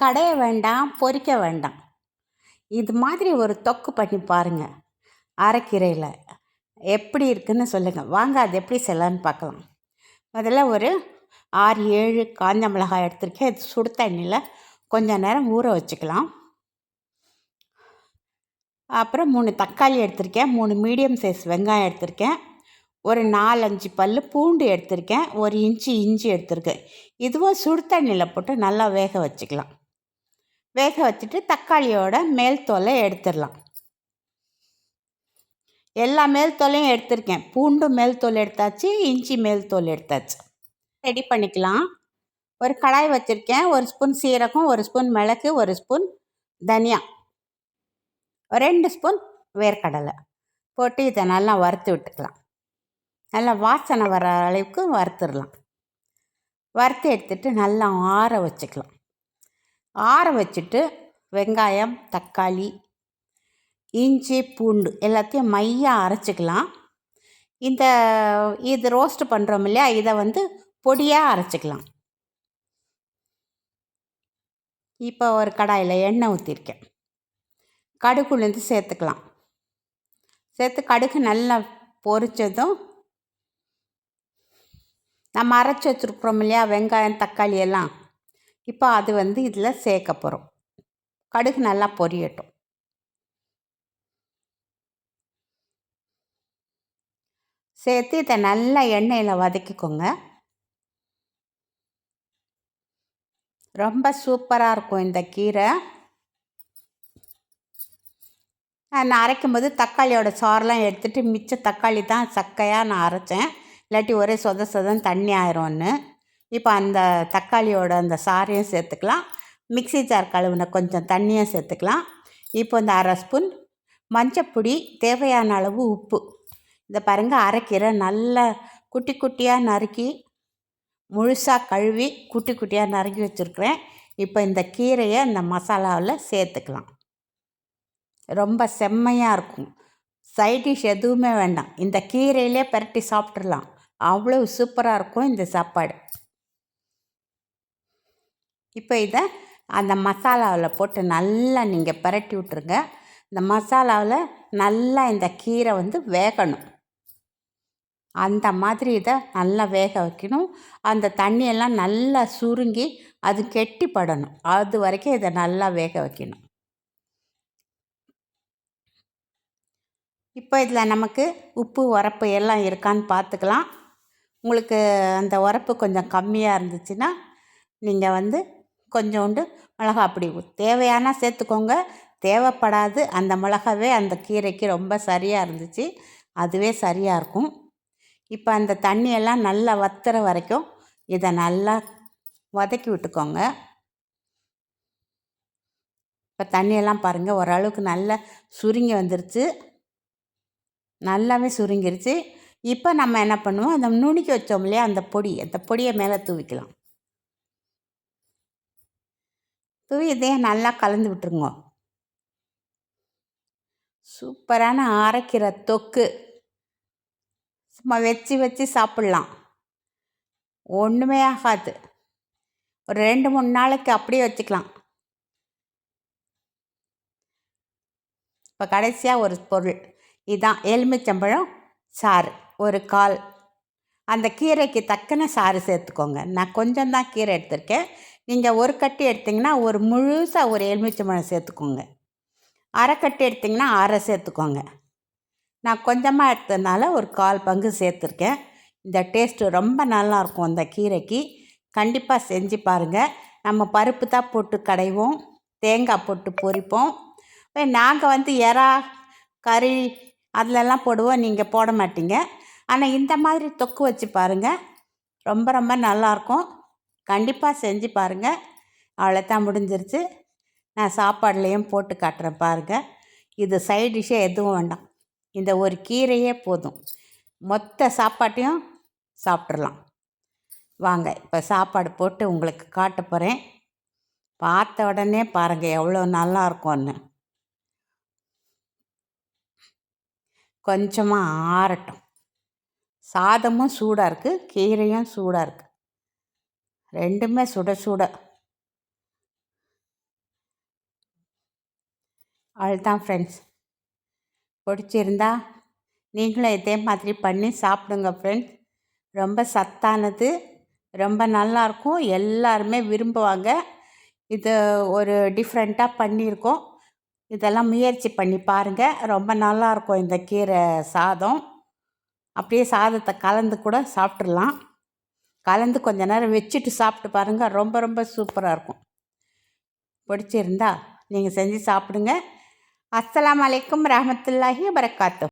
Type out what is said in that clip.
கடைய வேண்டாம், பொரிக்க வேண்டாம். இது மாதிரி ஒரு தொக்கு பண்ணி பாருங்கள். அரைக்கீரையில் எப்படி இருக்குன்னு சொல்லுங்கள். வாங்க அது எப்படி செய்யலான்னு பார்க்கலாம். முதல்ல ஒரு 6 7 காஞ்ச மிளகாய் எடுத்திருக்கேன். இது சுடு தண்ணியில் கொஞ்சம் நேரம் ஊற வச்சுக்கலாம். அப்புறம் 3 தக்காளி எடுத்திருக்கேன். 3 மீடியம் சைஸ் வெங்காயம் எடுத்திருக்கேன். ஒரு 4 5 பல் பூண்டு எடுத்திருக்கேன். 1 இன்ச்சு இஞ்சி எடுத்திருக்கேன். இதுவும் சுடு தண்ணியில் போட்டு நல்லா வேக வச்சுக்கலாம். வேக வச்சுட்டு தக்காளியோட மேல் தோலை எடுத்துடலாம். எல்லா மேல் தோலையும் எடுத்திருக்கேன். பூண்டு மேல் தோல் எடுத்தாச்சு, இஞ்சி மேல் தோல் எடுத்தாச்சு. ரெடி பண்ணிக்கலாம். ஒரு கடாய் வச்சுருக்கேன். 1 ஸ்பூன் சீரகம், 1 ஸ்பூன் மிளகு, 1 ஸ்பூன் தனியா, 2 ஸ்பூன் வேர்க்கடலை போட்டு இதை நல்லா வறுத்து விட்டுக்கலாம். நல்லா வாசனை வர அளவுக்கு வறுத்துடலாம். வறுத்து எடுத்துட்டு நல்லா ஆற வச்சுக்கலாம். ஆற வச்சுட்டு வெங்காயம், தக்காளி, இஞ்சி, பூண்டு எல்லாத்தையும் மையாக அரைச்சிக்கலாம். இது ரோஸ்ட் பண்ணுறோம் இல்லையா, இதை பொடியாக அரைச்சிக்கலாம். இப்போ ஒரு கடாயில் எண்ணெய் ஊற்றிருக்கேன். கடுகு உளுந்து சேர்த்துக்கலாம். சேர்த்து கடுகு நல்லா பொரித்ததும் நம்ம அரைச்சி வச்சுருக்குறோம் இல்லையா வெங்காயம், தக்காளி எல்லாம், இப்போ அது இதில் சேர்க்க போகிறோம். கடுகு நல்லா பொரியட்டும். சேர்த்து இதை நல்லா எண்ணெயில் வதக்கிக்கோங்க. ரொம்ப சூப்பராக இருக்கும் இந்த கீரை. நான் அரைக்கும்போது தக்காளியோட சாரெலாம் எடுத்துகிட்டு மிச்ச தக்காளி தான் சக்கையாக நான் அரைச்சேன். இல்லாட்டி ஒரே சொதன்னு தண்ணி ஆயிரும்னு. இப்போ அந்த தக்காளியோட அந்த சாறையும் சேர்த்துக்கலாம். மிக்ஸி ஜார் கழுவுன கொஞ்சம் தண்ணியும் சேர்த்துக்கலாம். இப்போ இந்த 1/2 ஸ்பூன் மஞ்சப்பொடி, தேவையான அளவு உப்பு. இதை பாருங்கள், அரைக்கீரை நல்லா குட்டி குட்டியாக நறுக்கி முழுசாக கழுவி குட்டி குட்டியாக நறுக்கி வச்சுருக்குறேன். இப்போ இந்த கீரையை இந்த மசாலாவில் சேர்த்துக்கலாம். ரொம்ப செம்மையாக இருக்கும். சைட் டிஷ் எதுவுமே வேண்டாம், இந்த கீரையிலே பரட்டி சாப்பிட்றலாம். அவ்வளோ சூப்பராக இருக்கும் இந்த சாப்பாடு. இப்போ இதை அந்த மசாலாவில் போட்டு நல்லா நீங்கள் பரட்டி விட்ருங்க. இந்த மசாலாவில் நல்லா இந்த கீரை வேகணும். அந்த மாதிரி இதை நல்லா வேக வைக்கணும். அந்த தண்ணியெல்லாம் நல்லா சுருங்கி அது கெட்டிப்படணும். அது வரைக்கும் இதை நல்லா வேக வைக்கணும். இப்போ இதில் நமக்கு உப்பு, உரப்பு எல்லாம் இருக்கான்னு பார்த்துக்கலாம். உங்களுக்கு அந்த உரப்பு கொஞ்சம் கம்மியாக இருந்துச்சுன்னா நீங்கள் கொஞ்சோண்டு மிளகா அப்படி தேவையான சேர்த்துக்கோங்க. தேவைப்படாது அந்த மிளகாவே அந்த கீரைக்கு ரொம்ப சரியாக இருந்துச்சு, அதுவே சரியாக இருக்கும். இப்போ அந்த தண்ணியெல்லாம் நல்லா வத்துற வரைக்கும் இதை நல்லா வதக்கி விட்டுக்கோங்க. இப்போ தண்ணியெல்லாம் பாருங்கள் ஓரளவுக்கு நல்லா சுருங்கி வந்துருச்சு, நல்லாவே சுருங்கிருச்சு. இப்போ நம்ம என்ன பண்ணுவோம், அந்த நுணுக்கி வச்சோம் இல்லையா அந்த பொடியை மேலே தூவிக்கலாம். தூவி இதையே நல்லா கலந்து விட்டுருங்க. சூப்பரான அரைக்கீரை தொக்கு. சும்மா வச்சு வச்சு சாப்பிட்லாம், ஒன்றுமே ஆகாது. ஒரு 2 3 நாளைக்கு அப்படியே வச்சுக்கலாம். இப்போ கடைசியாக ஒரு பொருள் இதுதான், எலுமிச்சம்பழம் சாறு ஒரு 1/4. அந்த கீரைக்கு தக்கன சாறு சேர்த்துக்கோங்க. நான் கொஞ்சம் தான் கீரை எடுத்திருக்கேன். நீங்கள் ஒரு கட்டி எடுத்திங்கன்னா ஒரு முழுசாக ஒரு எலுமிச்சம்பழம் சேர்த்துக்கோங்க. அரை கட்டி எடுத்திங்கன்னா அரை சேர்த்துக்கோங்க. நான் கொஞ்சமாக எடுத்ததுனால ஒரு 1/4 பங்கு சேர்த்துருக்கேன். இந்த டேஸ்ட்டு ரொம்ப நல்லாயிருக்கும் அந்த கீரைக்கு. கண்டிப்பாக செஞ்சு பாருங்கள். நம்ம பருப்பு தான் போட்டு கடைவோம், தேங்காய் போட்டு பொரிப்போம். நாங்கள் எறா, கறி அதிலெல்லாம் போடுவோம், நீங்கள் போட மாட்டீங்க. ஆனால் இந்த மாதிரி தொக்கு வச்சு பாருங்கள், ரொம்ப ரொம்ப நல்லாயிருக்கும். கண்டிப்பாக செஞ்சு பாருங்கள். அவ்வளோதான், முடிஞ்சிருச்சு. நான் சாப்பாடுலேயும் போட்டு காட்டுறேன் பாருங்கள். இது சைட் டிஷ்ஷே எதுவும் வேண்டாம், இந்த ஒரு கீரையே போதும், மொத்த சாப்பாட்டையும் சாப்பிட்றலாம். வாங்க இப்போ சாப்பாடு போட்டு உங்களுக்கு காட்ட போகிறேன். பார்த்த உடனே பாருங்கள் எவ்வளோ நல்லாயிருக்கும்னு. கொஞ்சமாக ஆறட்டும். சாதமும் சூடாக இருக்குது, கீரையும் சூடாக இருக்குது, ரெண்டுமே சுட சுட. அவ்வளோதான் ஃப்ரெண்ட்ஸ். பிடிச்சிருந்தா நீங்களும் இதே மாதிரி பண்ணி சாப்பிடுங்க ஃப்ரெண்ட்ஸ். ரொம்ப சத்தானது, ரொம்ப நல்லாயிருக்கும், எல்லாருமே விரும்புவாங்க. இது ஒரு டிஃப்ரெண்ட்டாக பண்ணியிருக்கோம். இதெல்லாம் முயற்சி பண்ணி பாருங்கள். ரொம்ப நல்லாயிருக்கும் இந்த கீரை சாதம். அப்படியே சாதத்தை கலந்து கூட சாப்பிட்றலாம். கலந்து கொஞ்ச நேரம் வச்சுட்டு சாப்பிட்டு பாருங்கள். ரொம்ப ரொம்ப சூப்பராக இருக்கும். பிடிச்சிருந்தா நீங்கள் செஞ்சு சாப்பிடுங்க. அஸ்ஸலாமு அலைக்கும் ரஹ்மத்துல்லாஹி வபரகாத்துஹு.